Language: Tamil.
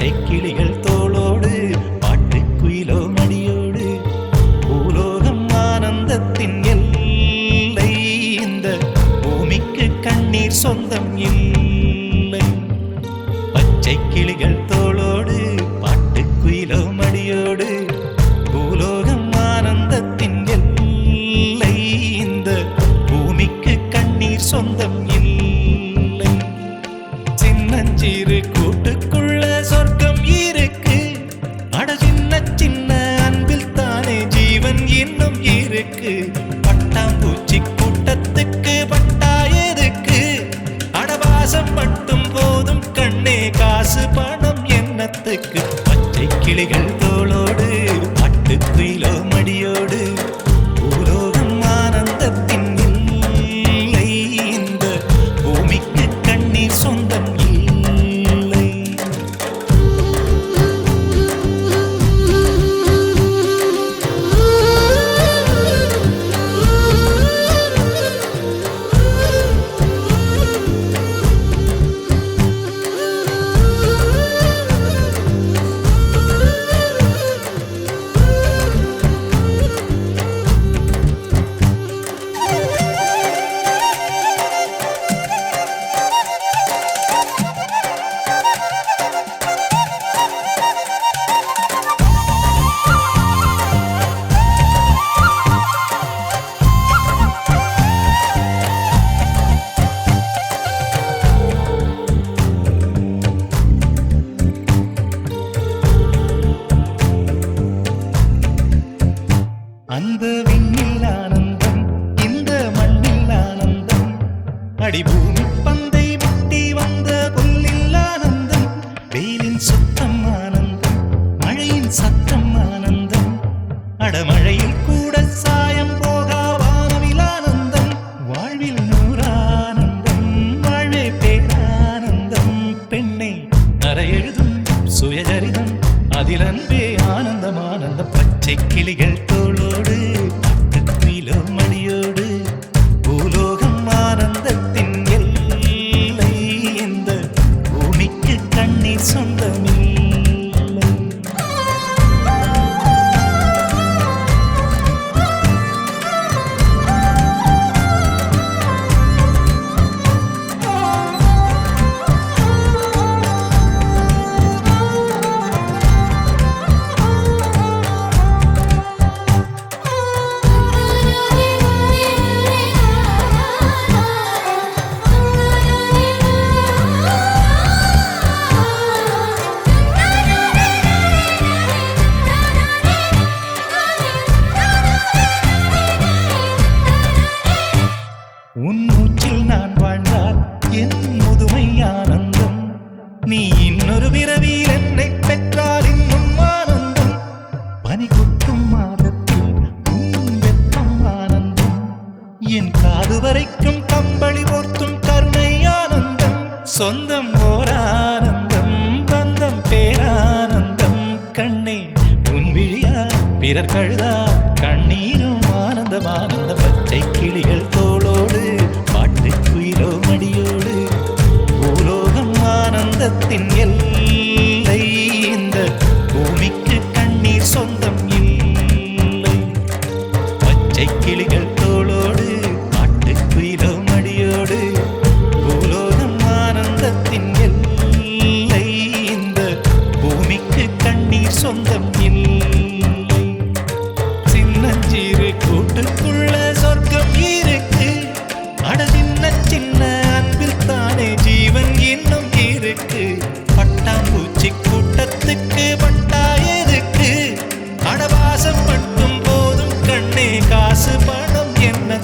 பச்சை கிளிகள் தோளோடு பாட்டுக்குயிலோ மடியோடு பூலோகம் ஆனந்தத்தின் எல்லை. இந்த பூமிக்கு கண்ணீர் சொந்தம் இல்லை. பச்சை கிளிகள் தோளோடு பாட்டுக்குயிலோ மடியோடு பூலோகம் ஆனந்தத்தின் எல்லை. இந்த பூமிக்கு கண்ணீர் சொந்தம் இல்லை. சின்னஞ்சிறு கூட்டுக்குள்ள சொர்க்கம் இருக்கு. அட சின்ன சின்ன அன்பில் தானே ஜீவன் இன்னும் இருக்கு. பட்டாம்பூச்சி கூட்டத்துக்கு பட்டா எதுக்கு? அடவாசம் மட்டும் போதும் கண்ணே, காசு பணம் என்னத்துக்கு? பச்சை கிளிகள் தோளோடு பாட்டுக்குயிலோ மடியோடு பூலோகம் ஆனந்தத்தின் இல்லை. இந்த பூமிக்கு கண்ணீர் சொந்தம் இல்லை. அந்த விண்ணில் ஆனந்தம், இந்த மண்ணில் ஆனந்தம். அடிபூமி பந்தை முட்டி வந்த புல்லில் ஆனந்தம். வெயிலின் சுத்தம் ஆனந்தம், மழையின் சத்தம் ஆனந்தம். அடமழையில் கூட சாயம் போகா வானவில் ஆனந்தம். வாழ்வில் நூறானந்தம், வாழ்வே பேரானந்தம். பெண்ணை அறையெழுதும் சுயசரிதம், அதில் அன்பே ஆனந்தம் ஆனந்தம். பச்சை கிளிகள் தோளோடு பாட்டுக்குயிலோ மடியோடு பூலோகம் ஆனந்தத்தின் எல்லை. இந்த பூமிக்கு கண்ணீர் சொந்தமில்லை. உன் மூச்சில் நான் வாழ்ந்தால் என் முதுமை ஆனந்தம். நீ இன்னொரு பிறவியில் என்னை பெற்றால் இன்னும் ஆனந்தம். பனி கொட்டும் மாதத்தில் உன் வெப்பம் ஆனந்தம். என் காது வரைக்கும் கம்பளி போர்த்தும் கருணை ஆனந்தம். சொந்தம் ஓர் ஆனந்தம், பந்தம் பேரானந்தம். கண்ணே உன் விழியா பிறர் கழுதா கண்ணீரும் ஆனந்தம் ஆனந்த. பச்சை கிளிகள் தோளோடு பாட்டுக்குயிலோ மடியோடு பூலோகம் ஆனந்தத்தின் எல்லை. இந்த பூமிக்கு கண்ணீர் சொந்தம் இல்லை. பச்சை கிளிகள் தோளோடு பாட்டுக்குயிலோ மடியோடு பூலோகம் ஆனந்தத்தின் எல்லை. இந்த பூமிக்கு கண்ணீர் சொந்தம் இல்லை. சின்னஞ்சிறு கூட்டுக்குள்ள சொர்க்கம் இருக்கு. அட சின்ன சின்ன அன்பில் தானே ஜீவன் இன்னும் இருக்கு. பட்டாம்பூச்சி கூட்டத்துக்கு பட்டா எதுக்கு? அடவாசம் மட்டும் போதும் கண்ணே, காசு பணம் என்ன